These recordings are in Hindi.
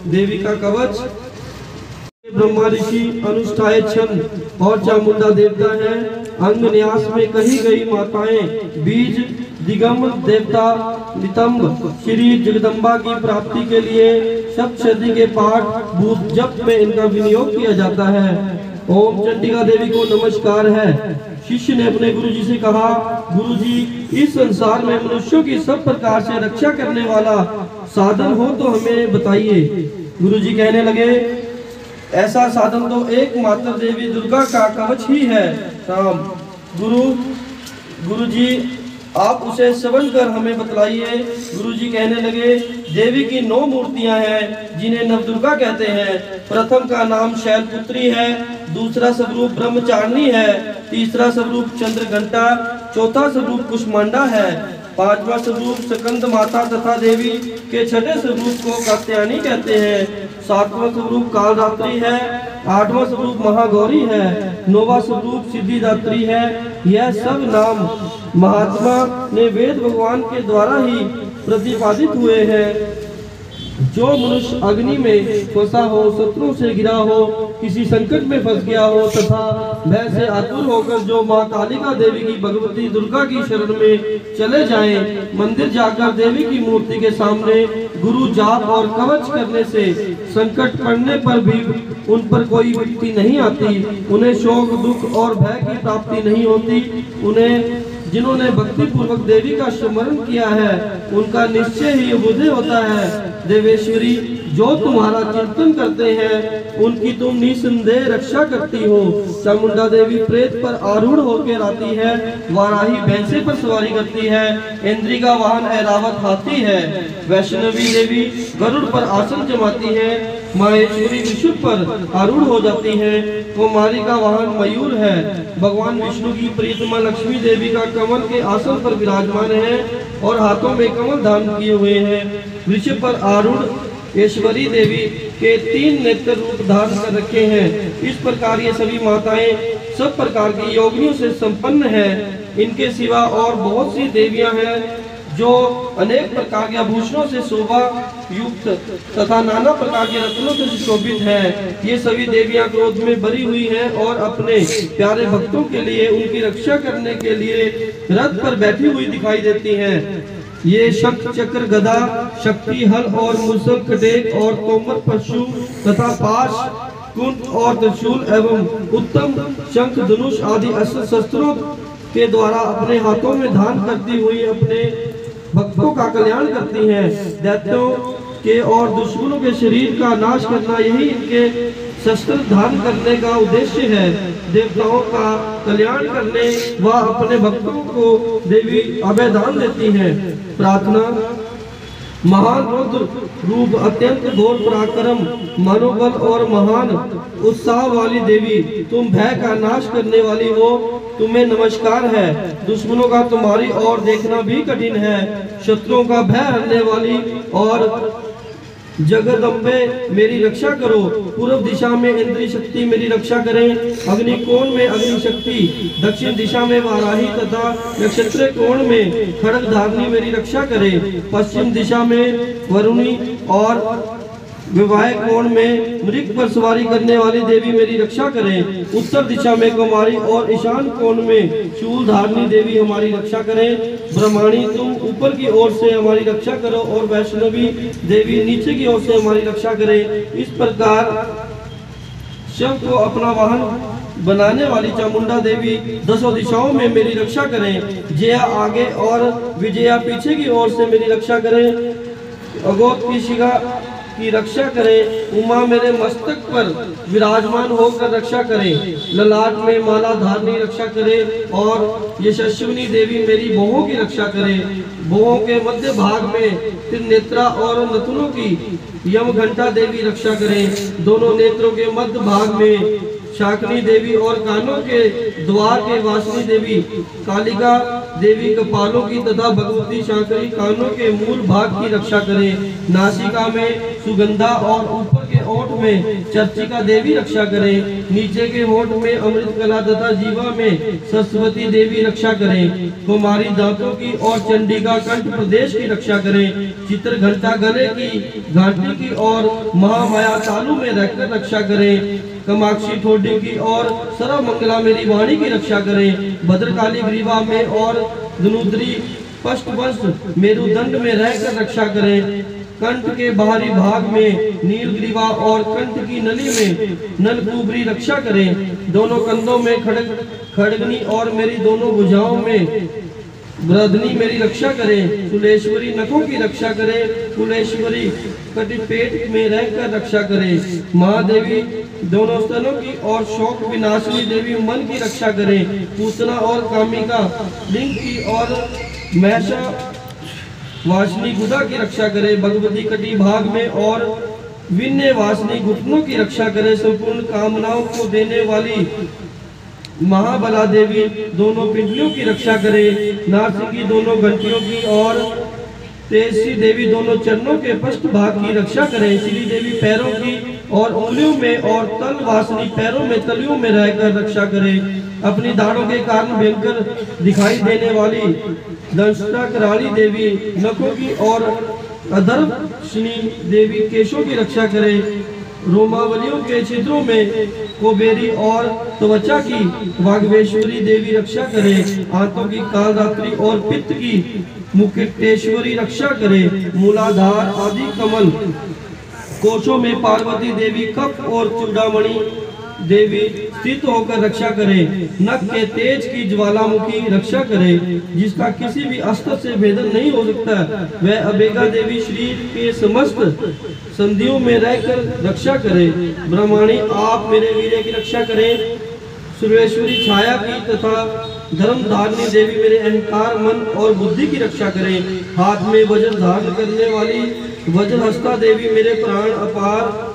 देवी का कवच। ब्रह्मा ऋषि अनुष्ठाय छंद और चामुंडा देवता है। अंग न्यास में कही गई माताएं बीज दिगंब देवता नितंब श्री जगदम्बा की प्राप्ति के लिए सप्तशती के पाठ भूत जप में इनका विनियोग किया जाता है। ओम चंडिका देवी को नमस्कार है। शिष्य ने अपने गुरुजी से कहा, गुरुजी इस संसार में मनुष्यों की सब प्रकार से रक्षा करने वाला साधन हो तो हमें बताइए। गुरुजी कहने लगे, ऐसा साधन तो एकमात्र देवी दुर्गा का कवच ही है। राम गुरुजी आप उसे श्रवण कर हमें बतलाइए। गुरुजी कहने लगे, देवी की 9 मूर्तियां हैं जिन्हें नवदुर्गा कहते हैं। प्रथम का नाम शैलपुत्री है, दूसरा स्वरूप ब्रह्मचारिणी है, तीसरा स्वरूप चंद्रघंटा, चौथा स्वरूप कुष्मांडा है, पांचवा स्वरूप स्कंद माता तथा देवी के छठे स्वरूप को कात्यायनी कहते हैं, सातवां स्वरूप कालरात्रि है, आठवां स्वरूप महागौरी है, नौवां स्वरूप सिद्धिदात्री है। यह सब नाम महात्मा ने वेद भगवान के द्वारा ही प्रतिपादित हुए हैं। जो मनुष्य अग्नि में फंसा हो, शत्रुओं से घिरा हो, किसी संकट में फंस गया हो तथा भय से आतुर होकर जो माँ कालिका देवी की भगवती दुर्गा की शरण में चले जाएं, मंदिर जाकर देवी की मूर्ति के सामने गुरु जाप और कवच करने से संकट पड़ने पर भी उन पर कोई विपत्ति नहीं आती, उन्हें शोक दुख और भय की प्राप्ति नहीं होती। उन्हें जिन्होंने भक्ति पूर्वक देवी का स्मरण किया है उनका निश्चय ही बुद्धि होता है। देवेश्वरी जो तुम्हारा चिंतन करते हैं उनकी तुम निसंदेह रक्षा करती हो। चामुंडा देवी प्रेत पर आरूढ़ होकर आती है, वाराही भैंसे पर सवारी करती है, इंद्री का वाहन ऐरावत हाथी है, वैष्णवी देवी गरुड़ पर आसन जमाती है, माहेश्वरी विशुद्ध पर आरूढ़ हो जाती है, कुमारी का वाहन मयूर है, भगवान विष्णु की प्रियतमा लक्ष्मी देवी का कमल के आसन पर विराजमान है और हाथों में कमल धारण किए हुए हैं। वृषभ पर आरूढ़ ऐश्वरी देवी के 3 नेत्र रूप धारण कर रखे हैं। इस प्रकार ये सभी माताएं सब प्रकार की योगियों से संपन्न है। इनके सिवा और बहुत सी देवियां हैं जो अनेक प्रकार के आभूषणों से शोभा युक्त तथा नाना प्रकार के रत्नों से सुशोभित है। ये सभी देवियां क्रोध में भरी हुई हैं और अपने प्यारे भक्तों के लिए उनकी रक्षा करने के लिए रथ पर बैठी हुई दिखाई देती हैं। ये शंख चक्र गदा शक्ति हल और मुसल कटेक और तोमर पशु तथा पाश कुंड और त्रिशूल एवं उत्तम शंख धनुष आदि अस्त्र शस्त्रों के द्वारा अपने हाथों में धारण करती हुई अपने भक्तों का कल्याण करती हैं। दैत्यों के और दुश्मनों के शरीर का नाश करना यही इनके शस्त्र धारण करने का उद्देश्य है। देवताओं का कल्याण करने व अपने भक्तों को देवी अभयदान देती हैं। प्रार्थना। महान रुद्र रूप अत्यंत घोर पराक्रम मनोबल और महान उत्साह वाली देवी, तुम भय का नाश करने वाली हो, तुम्हें नमस्कार है। दुश्मनों का तुम्हारी ओर देखना भी कठिन है। शत्रुओं का भय हरने वाली और जगदम्बे मेरी रक्षा करो। पूर्व दिशा में इंद्री शक्ति मेरी रक्षा करें, अग्निकोण में अग्नि शक्ति, दक्षिण दिशा में वाराही तथा नक्षत्र कोण में खड़ग धारणी मेरी रक्षा करें, पश्चिम दिशा में वरुणी और विवाह कोण में मृग पर सवारी करने वाली देवी मेरी रक्षा करें, उत्तर दिशा में कुमारी और ईशान कोण में शूल धारणी देवी हमारी रक्षा करें। ब्रह्माणी तुम ऊपर की ओर से हमारी रक्षा करो और वैष्णवी देवी नीचे की ओर से हमारी रक्षा करें। इस प्रकार शिव को अपना वाहन बनाने वाली चामुंडा देवी 10 दिशाओं में मेरी रक्षा करें। जया आगे और विजया पीछे की ओर से मेरी रक्षा करें। अगोत की शिखा की रक्षा करें। उमा मेरे मस्तक पर विराजमान होकर रक्षा करें। ललाट में माला धारणी रक्षा करें और यशस्विनी देवी मेरी भौहों की रक्षा करें। भौहों के मध्य भाग में त्रिनेत्रा और नथुनों की यम घंटा देवी रक्षा करें। दोनों नेत्रों के मध्य भाग में शाकनी देवी और कानों के द्वार के वासनी देवी कालिका देवी कपालों की तथा भगवती शाकरी कानों के मूल भाग की रक्षा करें। नासिका में सुगंधा और ऊपर के ओठ में चर्चिका देवी रक्षा करें, नीचे के होठ में अमृत कला तथा जीवा में सरस्वती देवी रक्षा करें, कुमारी दांतों की और चंडिका कंठ प्रदेश की रक्षा करें, चित्र घंटा गले की घाटी की और महामाया तालु में रहकर रक्षा करें, कामाक्षी ठोडी की और सर्वमंगला मेरी वाणी की रक्षा करें, भद्रकाली ग्रीवा में और धनुद्री पष्टवंश मेरुदंड में रहकर रक्षा करें, कंठ के बाहरी भाग में नीलग्रीवा और कंठ की नली में नलकुबरी रक्षा करें, दोनों कंधों में खड़गनी और मेरी दोनों भुजाओं में ब्रदनी मेरी रक्षा करें, कुलेश्वरी नखों की रक्षा करें, कुलेश्वरी कटिपेट में रहकर रक्षा करें, महादेवी दोनों स्तनों की और शोक विनाशिनी देवी मन की रक्षा करें, पूतना और कामिका लिंग की और महसा वासनी गुदा की रक्षा करे, भगवती कटी भाग में और विन्य वासनी घुटनों की रक्षा करे, संपूर्ण कामनाओं को देने वाली महाबला देवी दोनों पिंडलियों की रक्षा करे, नारसिंगी दोनों घंटियों की और तेजसी देवी दोनों चरणों के पृष्ठ भाग की रक्षा करे, श्री देवी पैरों की और उंगलियों में और तल वासनी पैरों में तलियों में रहकर रक्षा करे, अपनी दाढ़ों के कारण भयंकर दिखाई देने वाली दंष्टा कराली देवी नखों की और अधर्षणी देवी केशों की रक्षा करे, रोमावलियों के छिद्रों में कोबेरी और त्वचा की वाग्वेश्वरी देवी रक्षा करे, आंतों की कालरात्रि और पित्त की मुकुटेश्वरी रक्षा करे, मूलाधार आदि कमल कोशों में पार्वती देवी कफ और चूड़ामणि देवी स्थित होकर रक्षा करे, नख के तेज की ज्वालामुखी रक्षा करे, जिसका किसी भी अस्त्र से भेदन नहीं हो सकता, वह अबेगा देवी शरीर के समस्त संधियों में रहकर रक्षा करे, ब्रह्मणी आप मेरे वीर्य की रक्षा करें, सुरेश्वरी छाया की तथा धर्म धारणी देवी मेरे अहंकार मन और बुद्धि की रक्षा करें, हाथ में वज्र धारण करने वाली वज्रहस्ता देवी मेरे प्राण अपार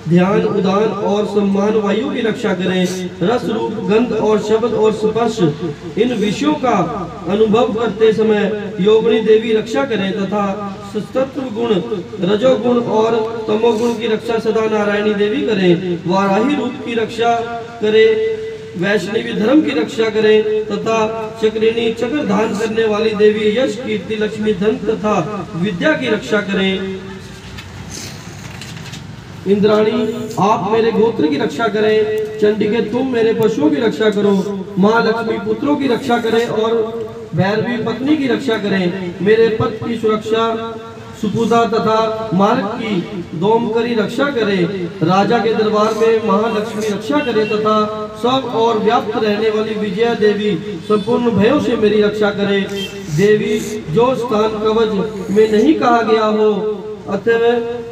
ध्यान उदान और सम्मान वायु की रक्षा करें, रस रूप गंध और शब्द और स्पर्श इन विषयों का अनुभव करते समय योगिनी देवी रक्षा करें, तथा सत्व गुण रजोगुण और तमोगुण की रक्षा सदा नारायणी देवी करें, वाराही रूप की रक्षा करे, वैष्णवी धर्म की रक्षा करें, तथा चक्रिणी चक्र धारण करने वाली देवी यश कीर्ति लक्ष्मी धन तथा विद्या की रक्षा करें, इंद्राणी आप मेरे गोत्र की रक्षा करें, चंडिके तुम मेरे पशुओं की रक्षा करो, माँ लक्ष्मी पुत्रों की रक्षा करें और भैरवी पत्नी की रक्षा करें, मेरे पथ की सुरक्षा सुपुदा तथा मार्ग की दोमकरी रक्षा करे, राजा के दरबार में महालक्ष्मी रक्षा करे, तथा सब और व्याप्त रहने वाली विजया देवी संपूर्ण भयों से मेरी रक्षा करे, देवी जो स्थान कवच में नहीं कहा गया हो अतः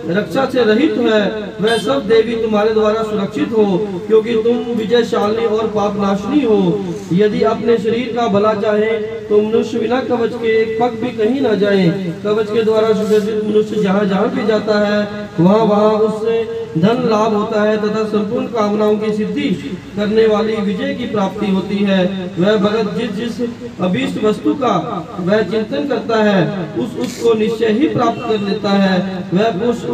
रक्षा से रहित है, वह सब देवी तुम्हारे द्वारा सुरक्षित हो, क्योंकि तुम विजयशालिनी और पापनाशिनी हो, यदि अपने शरीर का भला चाहे तो मनुष्य बिना कवच के एक पग भी कहीं न जाए, कवच के द्वारा सुरक्षित मनुष्य जहाँ जहाँ भी जाता है वहाँ वहाँ उससे धन लाभ होता है तथा संपूर्ण कामनाओं की सिद्धि करने वाली विजय की प्राप्ति होती है, वह भगत जिस जिस अभीष्ट वस्तु का वह चिंतन करता है उसको निश्चय ही प्राप्त कर लेता है, वह उस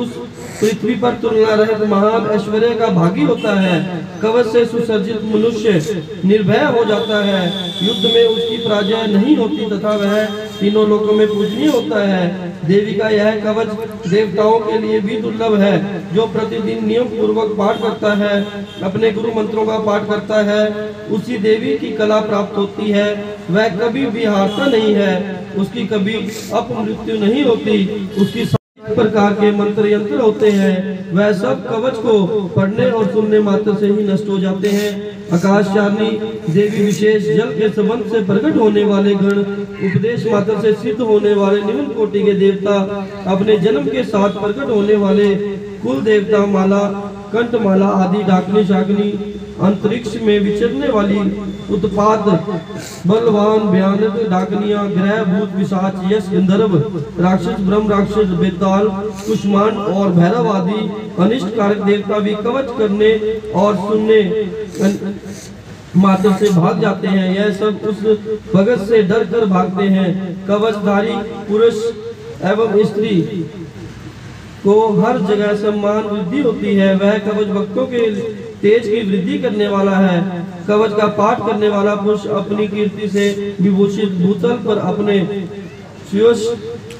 पृथ्वी पर तुलना रहित महान ऐश्वर्य का भागी होता है, कवच से सुसज्जित मनुष्य निर्भय हो जाता है, युद्ध में उसकी पराजय नहीं होती तथा वह तीनों लोकों में पूजनीय होता है, देवी का यह कवच देवताओं के लिए भी दुर्लभ है, जो प्रतिदिन नियम पूर्वक पाठ करता है, अपने गुरु मंत्रों का पाठ करता है, उसी देवी की कला प्राप्त होती है, वह कभी भी हारता नहीं है, उसकी कभी अपमृत्यु नहीं होती, उसकी प्रकार के मंत्र यंत्र होते हैं, वह सब कवच को पढ़ने और सुनने मात्र से ही नष्ट हो जाते हैं। आकाशचारिणी देवी विशेष जल के संबंध से प्रकट होने वाले गण, उपदेश मात्र से सिद्ध होने वाले निम्न कोटि के देवता, अपने जन्म के साथ प्रकट होने वाले कुल देवता, माला कंठमाला आदि डाकनी शाकनी, अंतरिक्ष में विचरने वाली उत्पाद बलवान भयानक डाकनियां, ग्रह भूत पिशाच यश गंधर्व राक्षस ब्रह्म राक्षस बेताल कुष्मांड और भैरव आदि अनिष्ट कारक देवता भी कवच करने और सुनने मात्र से भाग जाते हैं, यह सब उस भगत से डर कर भागते हैं। कवचधारी पुरुष एवं स्त्री को हर जगह सम्मान वृद्धि होती है। वह कवच भक्तों के तेज की वृद्धि करने वाला है। कवच का पाठ करने वाला पुरुष अपनी कीर्ति से विभूषित भूतल पर अपने श्रेयस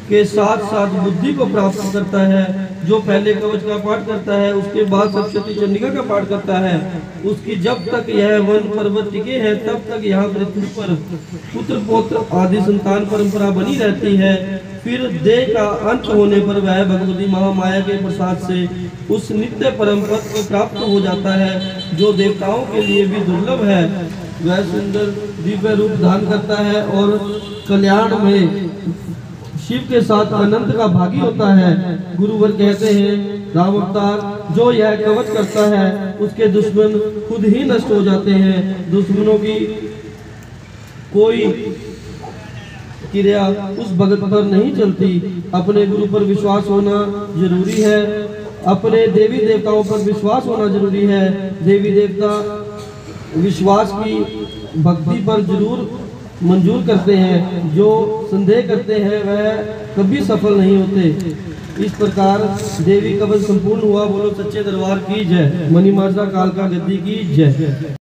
के साथ साथ बुद्धि को प्राप्त करता है। जो पहले कवच का पाठ करता है उसके बाद सप्तशती चंडिका का पाठ करता है, उसकी जब तक यह वन पर्वत टिके हैं तब तक यहाँ पृथ्वी पर पुत्र पौत्र आदि संतान परंपरा बनी रहती है। फिर देह का अंत होने पर वह भगवती महामाया के प्रसाद से उस नित्य परम पद को प्राप्त हो जाता है जो देवताओं के लिए भी दुर्लभ है। वह सुंदर दिव्य रूप धारण करता है और कल्याण में शिव के साथ अनंत का भागी होता है। गुरुवर कहते हैं राम अवतार जो यह कवच करता है उसके दुश्मन खुद ही नष्ट हो जाते हैं। दुश्मनों की कोई क्रिया उस भगत पर नहीं चलती। अपने गुरु पर विश्वास होना जरूरी है। अपने देवी देवताओं पर विश्वास होना जरूरी है। देवी देवता विश्वास की भक्ति पर जरूर मंजूर करते हैं। जो संदेह करते हैं वह कभी सफल नहीं होते। इस प्रकार देवी कवच संपूर्ण हुआ। बोलो सच्चे दरबार की जय। मणिमार्जा कालका गद्दी की जय।